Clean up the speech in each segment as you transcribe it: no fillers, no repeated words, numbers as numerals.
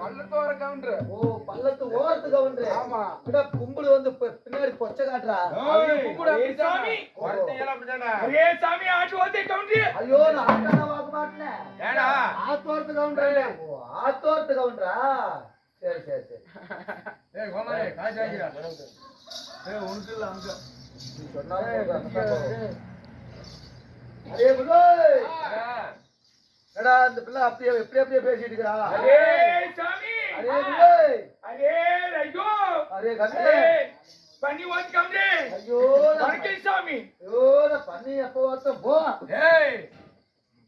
பள்ளத்தோர counter. ஓ பள்ளத்து ஓரத்து counter. ஆமா. இட கும்புடு வந்து பின்னாடி பொச்ச காட்றா. கும்புடு சாமி. வரதேல அப்படிதானே. அரே சாமி ஆட்டு ஓதே கவுண்டர். ஐயோ நான் ஆட்டான வாங்க மாட்டேன். ஏடா ஆத்தோரத்து கவுண்டர். ஓ ஆத்தோரத்து கவுண்டரா. சரி சரி சரி. ஏய் கோமாரே காய் ஆகிடா. ஏய் உனக்கு இல்ல அங்க. நீ சொன்னாலே அரே புலோய். எடா இந்த பிள்ளை அப்படியே எப்படி பேசிட்டு இருக்கா. அரே சாமி. அரே புலோய். அரே ஐயோ. அரே கண்ணே. பண்ணி ஓத் கவுண்டர். ஐயோ வணக்கம் சாமி. ஐயோ நான் பண்ணி எப்போ வந்த போ. ஏய்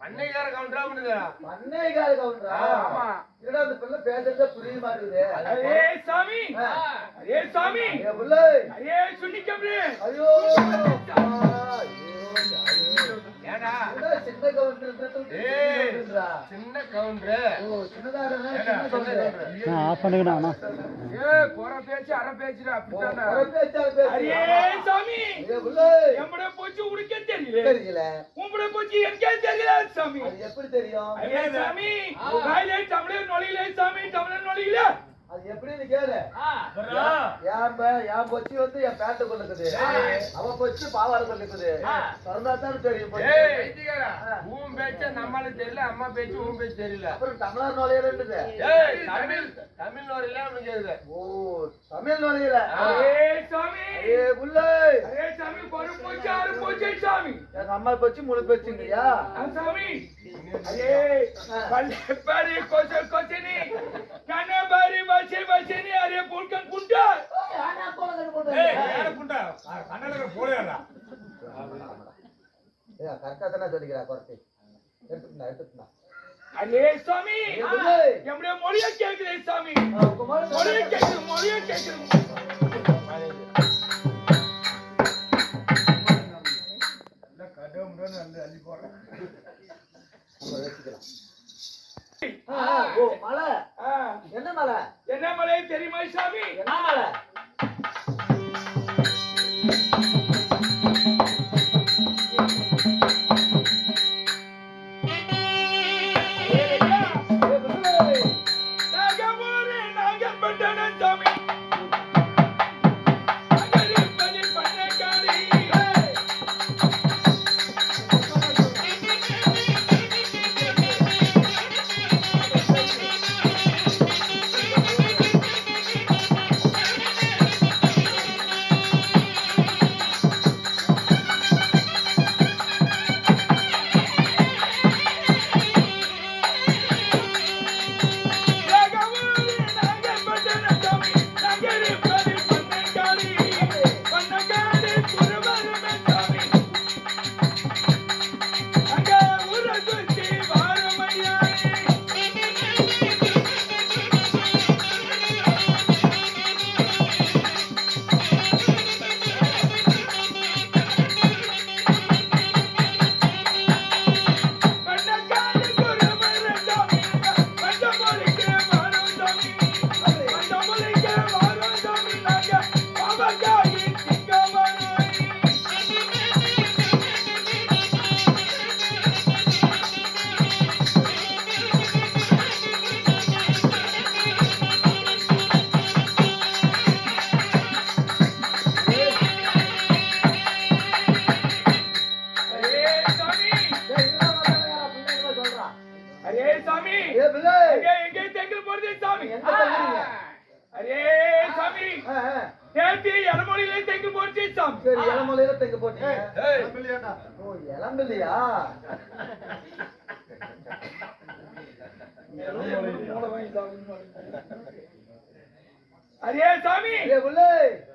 பண்ணையார கவுண்டரா பண்ணுடா. பண்ணையார கவுண்டரா. ஆமா. என்னடா இந்த பிள்ளை பேசுறதே புரிய மாட்டேங்குது. அரே சாமி. அரே சாமி. ஏ புள்ளை. அரே சுனி கவுண்டர். ஐயோ ஏடா சின்ன கவுண்டர். ஏய் சின்ன கவுண்டர். ஓ சின்னதாடா சின்ன கவுண்டர். நான் ஆஃப் பண்ணிக்கணும். ஏய் கோர பேச்சு அரை பேச்சுடா அப்படிதானே. ஒரு பேச்சா பேசு. அரே சாமி. ஏ புள்ளை. எம்பட போச்சு உனக்கே தெரியல. தெரியல. உம்பட போச்சு எனக்கே தெரியல சாமி. அது எப்படி தெரியும். அரே சாமி. வாயிலே தமிழர் நொழியிலே சாமி தமிழர் நொழியில. அது எப்படின்னு கேளு. என் பொச்சி வந்து என் பேண்ட்டுக்குள்ள இருக்குது. அவ பொச்சி பாவாடைக்குள்ள இருக்குது. பிறந்தாத்தான் தெரியும். ஏய் வைத்தியக்காரா உன் பேச்ச நம்மளுக்கு தெரியல அம்மா பேச்சு உன் பேச்சு தெரியல. அப்புறம் தமிழர் நுழையில இருக்குது. ஏய் தமிழ் நோரில அவனுக்கு கேக்குது. ஓ தமிழ் நுழையில. அரே சாமி. ஏ புள்ளை. அரே சாமி பரு போச்சு ஆறு போச்சு சாமி. எங்க அம்மா பொச்சி முழு பொச்சிங்கயா. சாமி. அரே பல்லே பாரி கோச கோசனி. கண்ணே பாரி வச்சே வச்சேனி அரே புல்கன் குண்டா. ஆனா போல போடு. ஏய் யார குண்டா கண்ணல போடுடா. ஏ கரெக்ட்டா தான சொல்லிக்கிறா கொர்த்தி. எடுத்துனா. அரே சாமி. ஏ புள்ளை. எம்முடைய மொழியை கேக்குதே சாமி. குமார் மொழியை கேக்குது. இல்ல கடவும்னு வந்து அள்ளி போறேன். நம்ம வெச்சிக்கலாம். ஓ மலை. என்ன மலை? என்ன மலை தெரியுமா சாமி? என்ன மலை? இளமலையில தெங்க போட்டீங்க. ஓ இளம்பிள்ளையா? அரே சாமி.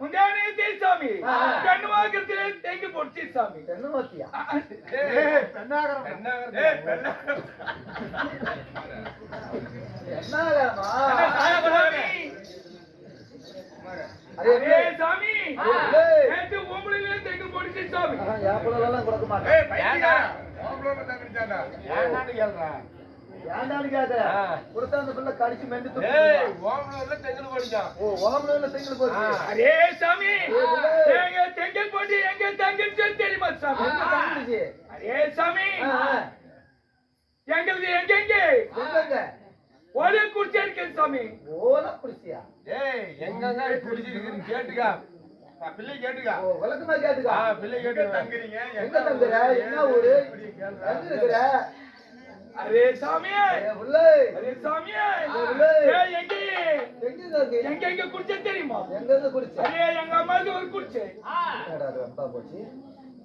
முந்தானே தே சாமி. கண்ணுவாக்கத்திலே தெங்க போட்டு சாமி. கண்ணுவாக்கியா? பெண்ணாகரம். என்னமா? அரே சாமி. நேத்து ஓம்பளையிலே தெங்க போட்டு சாமி. யாப்பளலாம் கொடுக்க மாட்டேன். ஏய் பையனா ஓம்பளல தங்கிச்சாடா. ஏன்னான்னு கேளுடா. ஏண்டான்னு கேக்குற? கொடுத்தா அந்த பிள்ளை கடிச்சு மெண்டு தூக்கு. ஏய் ஓம்பளல தெங்கல் போடிச்சான். ஓ ஓம்பளல தெங்கல் போடி. அரே சாமி. எங்க தெங்கல் போடி எங்க தங்கச்சி தெரியுமா சாமி? தங்கச்சி. அரே சாமி. எங்களுக்கு எங்க எங்க? ஒரு குடிச்சேரி இருக்குது சாமி. ஓல குடிச்சியா? ஏய் எங்கங்க குடிச்சிருக்குன்னு கேட்டுக்கா. பிள்ளை கேட்டுக்கா. ஓ விளக்கமா கேட்டுக்கா. பிள்ளை கேட்டு தங்குறீங்க. எங்க தங்குற? என்ன ஊரு? எங்க இருக்கிற? அரே சாமி, புள்ளை. அரே சாமி, புள்ளை. ஏய் எங்க எங்க குடிச்ச தெரியுமா? எங்க இருந்து குடிச்ச? அரே எங்க அம்மாக்கு ஒரு குடிச்சே. என்னடா அது ரொம்ப போச்சு?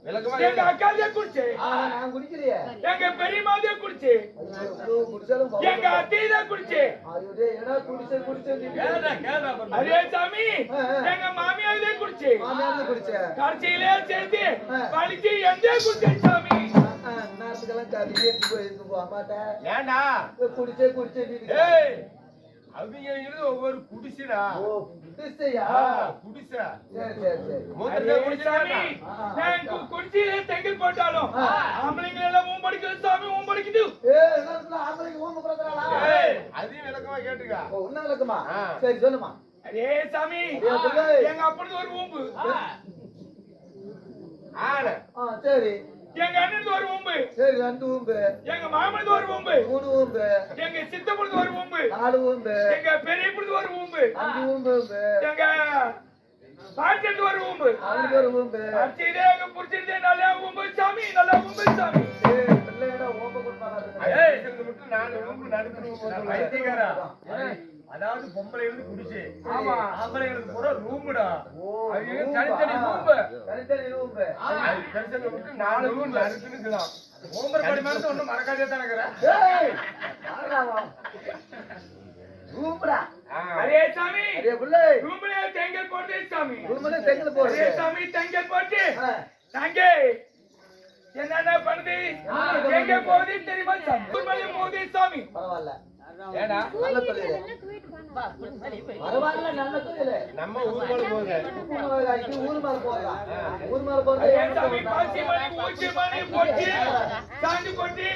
விளக்கமா எங்க அக்காதே குடிச்சே. நான் குடிக்கலையே. எங்க பெரியம்மாதே குடிச்சே. ஐயோ குடிச்சாலும் எங்க அத்தைதே குடிச்சே. ஐயோ டேய் என்னடா குடிச்ச கேடா அரே சாமி, எங்க மாமியாரே குடிச்சே. மாமியார் குடிச்ச. கடைசியிலே சேர்த்து பழிச்சு எந்தே குடிச்சே சாமி. நாத்துக்கெல்லாம் கறியே போயிருக்கு போ அம்மாட்ட. ஏண்டா குடிச்சே ஏய் அவங்க இருந்து ஒவ்வொரு குடிசைடா. ஓ குடிச்சையா? குடிசை. சரி மூத்தே குடிச்சாமி. நான் குடிச்சிலே தெங்கில் போட்டாலும் ஆம்பளைங்க எல்லாம் ஊம்படிக்குது சாமி, ஊம்படிக்குது. ஏய் என்ன ஆம்பளைங்க ஓம்ப போறாங்களா? ஏய் அதையும் விளக்கமா கேட்டுக்கா. ஓ உன்ன விளக்கமா? சரி சொல்லுமா. அரே சாமி, எங்க அப்பனுக்கு ஒரு ஊம்பு. ஆள. சரி. எங்க அண்ணனுக்கு ஒரு ஊம்பு. சரி 2 ஊம்பு. எங்க மாமனுக்கு ஒரு ஊம்பு. 3 ஊம்பு. எங்க சித்தப்பனுக்கு ஒரு ஊம்பு. 4 ஊம்பு. எங்க பெரியப்பனுக்கு ஒரு ஊம்பு. 5 ஊம்பு. எங்க பாட்டிக்கு ஒரு ஊம்பு. அவனுக்கு ஒரு ஊம்பு. அச்சிதே எங்க புடிச்சிட்டே நல்லா ஊம்பு சாமி, நல்லா ஊம்பு சாமி. ஏய் பிள்ளைடா ஓம்ப கொடுப்பாங்க. ஏய் இங்க விட்டு நான் ஊம்பு நடுக்குறேன் பைத்தியக்காரா. அதாவது பொம்பளை இருந்து குடிச்சு. ஆமா ஆம்பளைங்களுக்கு பூரா ரூம்டா. ஓ அவங்க தனித்தனி ரூம். தனித்தனி ரூம். அது கடைசில விட்டு 4 ரூம் நடுக்குறலாம். ஓம்பர் படி மாதிரி ஒண்ணும் மறக்காதே தானங்கற. ஏய் யாரடா ரூம்டா. அரே சாமி, அரே புள்ளை ரூம்ல தெங்கல் போட்டு சாமி. ரூம்ல தெங்கல் போடு. அரே சாமி தெங்கல் போட்டு தாங்க என்னென்ன பண்ணுது எங்க போகுது தெரியுமா சாமி? ரூம்ல போகுது சாமி. பரவாயில்ல. ஏடா நல்ல தொழில். பரவாயில்ல நல்ல தொழில். நம்ம ஊர் மேல போகுது. ஊர் மேல போறா. ஊர் மேல போறது. அரே சாமி பாசி மணி ஊச்சி மணி போட்டு சாந்தி போட்டு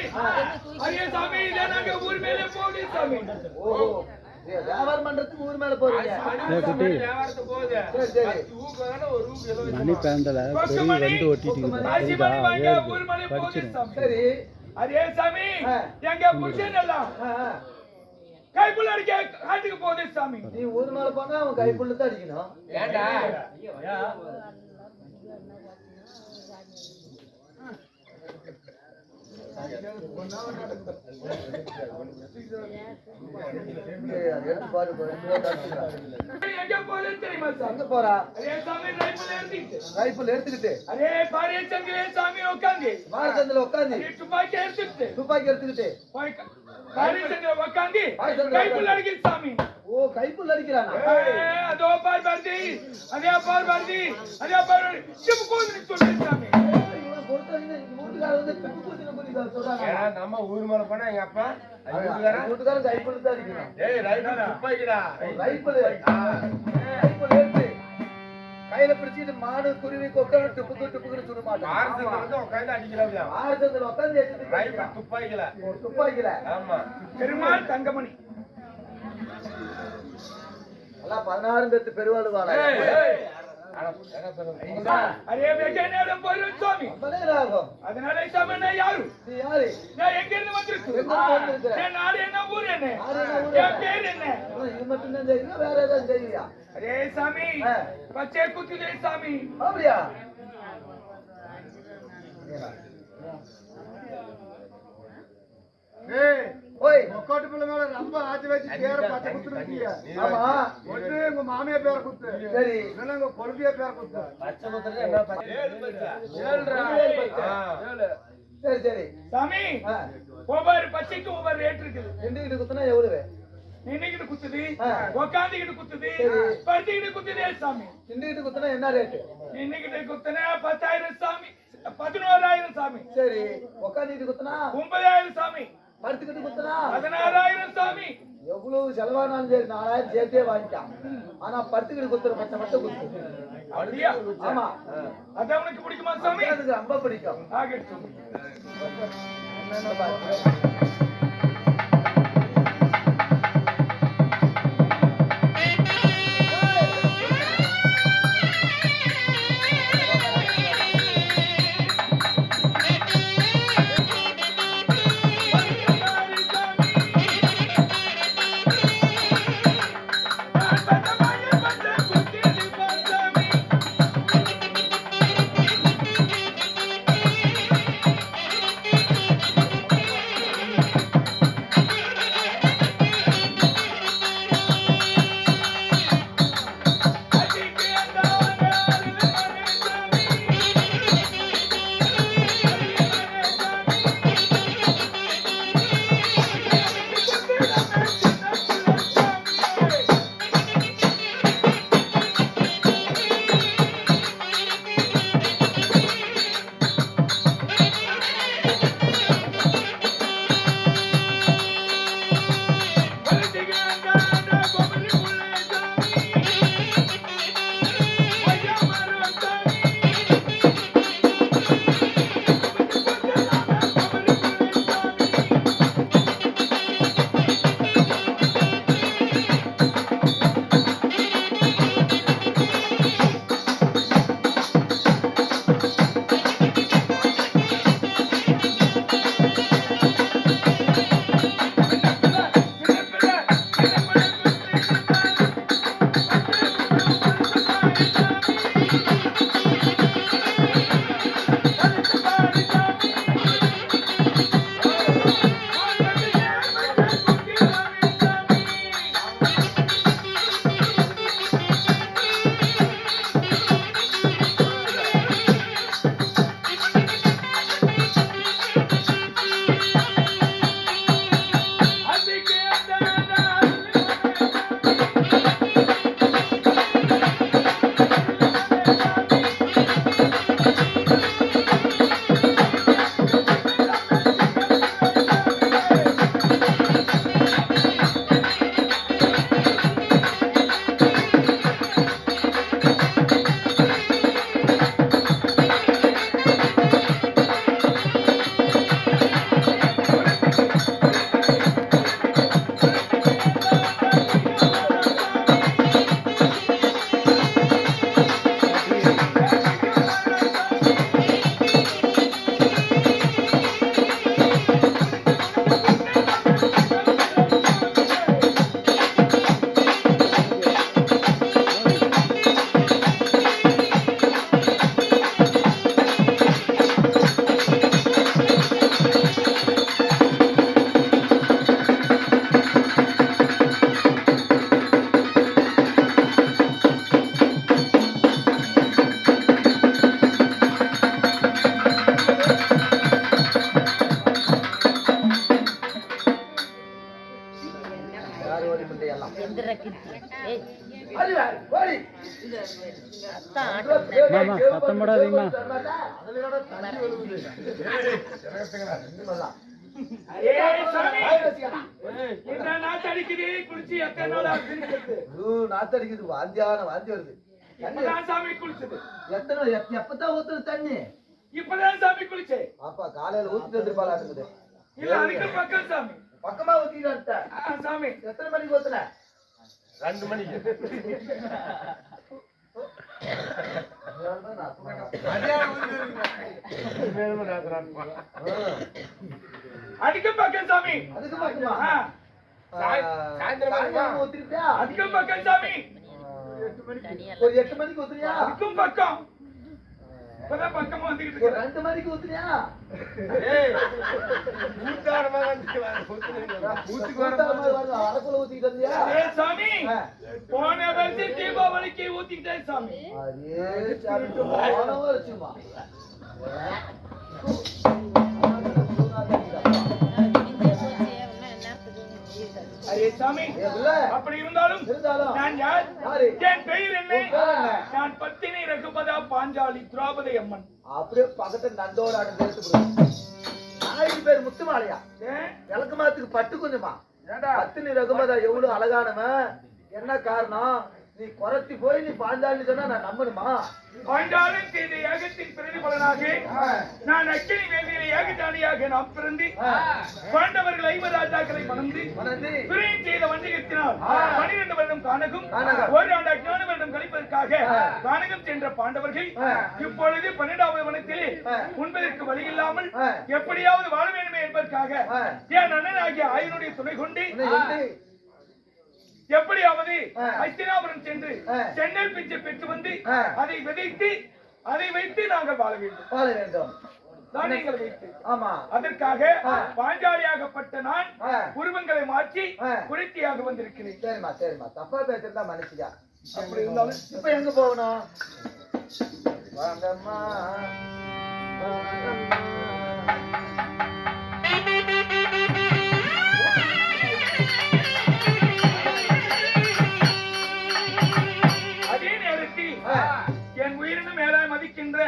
அரே சாமி இத நாங்க ஊர் மேல போகுது சாமி. ஓ வியாபாரம் பண்றதுக்கு ஊர் மேல போறீங்க. வியாபாரத்து போகுது. சரி ஊர்கான ஒரு ஊர் ஏதோ மணி பேண்டல பெரிய வந்து ஒட்டிட்டு பாசி மணி வாங்க ஊர் மேல போகுது சாமி. சரி அரே சாமி எங்க புருஷன் எல்லாம் கைப்புள்ள அடிக்க காட்டுக்கு போகுது சாமி. நீ ஊர் மேல போனா அவன் கைப்புள்ள தான் அடிக்கணும். ஏண்டா எடுத்து பாரு எங்க போகுது தெரியுமா சாமி? எங்க போறா? அரே சாமி ரைபிள் எடுத்துக்கிட்டு ரைபிள் எடுத்துக்கிட்டு அரே பாரிய சங்கிலே சாமி உட்காந்து வாரச்சந்தில உட்காந்து துப்பாக்கி எடுத்துக்கிட்டு துப்பாக்கி எடுத்துக்கிட்டு பாரிய சங்கில உட்காந்து கைப்புள்ள அடிக்குது சாமி. ஓ கைப்புள்ள அடிக்கிறானா? அதோ பார் பாரதி, அதே பார் பாரதி, அதே பார் சிப்பு கோதுன்னு சொல்லுது சாமி. இவனை பொறுத்தவரைக்கும் இந்த வீட்டுக்காரர் வந்து துப்பு குத்தின புத்தி சொல்றாங்க. ஏடா நம்ம ஊர் மேல போனா எங்க அப்பா வீட்டுக்காரன் கைப்புள்ள தான் அடிக்கிறான். ஏய் ரைட் துப்பாக்கிடா. ரைபிள் ரைபிள் எடுத்து கையில பிடிச்சிட்டு மாடு குருவி கொக்கை டுப்புக்குன்னு சுட மாட்டான். ஆர்சத்துல வந்து உட்கார்ந்து அடிக்கறாங்க. ஆறுதல் உட்கார்ந்து எடுத்து ரைட் துப்பாக்கில. துப்பாக்கில. ஆமா. பெருமாள் தங்கமணி. எல்லாம் 16 பேத்து பெருவாள் வாழ. ஏய் அரே வெக்க நேரம் போயிரும் சாமி. ராகம். அதனால சாமி நான் யாரு? நீ யாரு? நான் எங்க இருந்து வந்திருக்கேன்? எங்க இருந்து வந்திருக்க? என் நாடு என்ன ஊர் என்ன? நாடு என்ன ஊர் என் பேர் என்ன? இது மட்டும் தான் தெரியும், வேற ஏதாவது தெரியா? அரே சாமி பச்சை குத்துதே சாமி. அப்படியா? ஏய் ஓய் ஒக்கோட்டு பிள்ளை மேல ரொம்ப ஆச்சு வச்சு பேரை பச்சை குத்துறீங்க. ஆமா ஒண்ணு உங்க மாமியா பேரை குத்து. சரி இல்ல உங்க கொழுந்தியா பேரை குத்து. பச்சை குத்துறது என்ன பச்சை? 7 பச்சை. 7 சரி சரி சாமி ஒவ்வொரு பச்சைக்கு ஒவ்வொரு ரேட் இருக்குது. ரெண்டு குத்துனா எவ்வளவு? நின்னுகிட்டு குத்துது, உக்காந்துகிட்டு குத்துது, படுத்துக்கிட்டு குத்துதே சாமி. ரெண்டு குத்துனா என்ன ரேட்டு? நின்னுகிட்டு குத்துனா 10,000 சாமி, 11,000 சாமி. சரி உக்காந்துட்டு குத்துனா 9,000 சாமி, படுத்துக்கிட்டு குத்துனா 16,000 சாமி. எவ்வளவு செலவானாலும் சரி 4,000 சேர்த்தே வாங்கிட்டான். ஆனா படுத்துக்கிட்டு குத்துற பச்சை மட்டும் குத்து. அப்படியா? ஆமா அது அவனுக்கு பிடிக்குமா சாமி? அதுக்கு ரொம்ப பிடிக்கும். ஆகட்டும். என்னென்ன பாரு. பாரு ஓடி முண்டை எல்லாம் எந்திர கிட்டி ஏய் அது வேற ஓடி அத்தான் மாமா சத்தம் போடாதீங்கம்மா அதுலயோட தண்ணி வருது ஏய் சாமி இந்த நாத்தடிக்குது குளிச்சு எத்தனை நாள் ஆகுது நாத்தடிக்குது வாந்தியான வாந்தி வருது இப்பதான் சாமி குளிச்சது எப்பதான் ஊத்துறது தண்ணி இப்பதான் சாமி குளிச்சே அப்பா காலையில ஊத்திட்டு வந்துருப்பாளா இருக்குது இல்ல அதுக்கு பக்கம் சாமி பக்கமா ஊத்திட்டு சாமி எத்தனை மணிக்கு ஊத்துன 2 மணிக்கு அதுக்கு பக்கம் சாமி அதுக்கு பக்கமா சாயந்தரம் ஊத்திருப்பியா அதுக்கு பக்கம் சாமி ஒரு 8 மணிக்கு ஊத்துறியா அதுக்கும் பக்கம் இப்பதான் பக்கமா வந்துகிட்டு ஒரு இருக்கு 2 மணிக்கு ஊத்துறியா அரக்குள்ள ஊத்திட்டு வந்தியா ஏய் சாமி போன வருஷம் தீபாவளிக்கு ஊத்திக்கிட்டேன் சாமி அதே சாப்பிட்டு போனவ வச்சுமா அரே சாமி அப்படி இருந்தாலும் நான் யார் என் பெயர் என்ன நான் பத்தினி ரகுபதா பாஞ்சாலி திரௌபதி அம்மன் அப்படியே பக்கத்துல நந்தோட சேர்த்து நாளைக்கு பேர் முத்துமாலையா விளக்கு மாத்துக்கு பட்டு கொஞ்சமா பத்தினி ரகுபதா எவ்வளவு அழகானவன் என்ன காரணம் நீ குறைச்சி போய் நீ பாஞ்சாலின்னு சொன்னா நான் நம்பணுமா பாஞ்சாலன் செய்த யாகத்தின் பிரதிபலனாக நான் அக்கினி வேதியில யாகசாலியாக நாம் பிறந்து பாண்டவர்கள் 50 ராஜாக்களை மணந்து பிரியம் செய்த வஞ்சகத்தினால் 12 வருடம் கானகம் ஓராண்டு அஞ்ஞான வருடம் கழிப்பதற்காக கானகம் சென்ற பாண்டவர்கள் இப்பொழுது 12வது வனத்திலே உண்பதற்கு வழி இல்லாமல் எப்படியாவது வாழ வேண்டுமே என்பதற்காக என் அண்ணனாகிய ஆயனுடைய துணை கொண்டு எப்படியாவது ஹஸ்தினாபுரம் சென்று சென்னல் பிச்சை பெற்று வந்து அதை விதைத்து அதை வைத்து நாங்கள் வாழ வேண்டும் தானியங்களை வைத்து ஆமா அதற்காக பாஞ்சாலியாகப்பட்ட நான் உருவங்களை மாற்றி குளிர்ச்சியாக வந்திருக்கிறேன் சரிம்மா சரிம்மா தப்பா பேசுறதா மனுஷியா அப்படி இருந்தாலும் இப்ப எங்க போகணும் வாங்கம்மா அதே நேரத்தில் என் உயிரினும் மேலாய் மதிக்கின்ற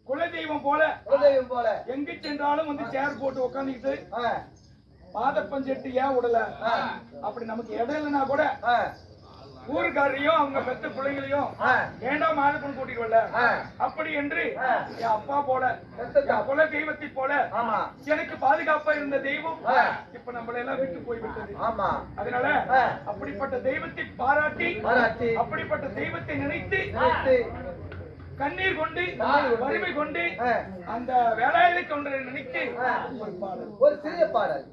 குலதெய்வம் போல எங்கு சென்றாலும் வந்து சேர் போட்டு உட்காந்துக்கிட்டு பாதப்பஞ்செட்டு ஏன் விடல அப்படி நமக்கு இடம் இல்லைன்னா கூட ஊருக்காரையும் அவங்க பெத்த பிள்ளைகளையும் ஏண்டா மாதப்பன் கூட்டிட்டு வரல அப்படி என்று என் அப்பா போல என் குல தெய்வத்தை போல எனக்கு பாதுகாப்பா இருந்த தெய்வம் இப்ப நம்மள எல்லாம் விட்டு போய்விட்டது அதனால அப்படிப்பட்ட தெய்வத்தை பாராட்டி அப்படிப்பட்ட தெய்வத்தை நினைத்து கண்ணீர் கொண்டு வறுமை கொண்டு அந்த வேலாயுத கவுண்டரை நினைத்து ஒரு பாடல் ஒரு சிறிய பாடல்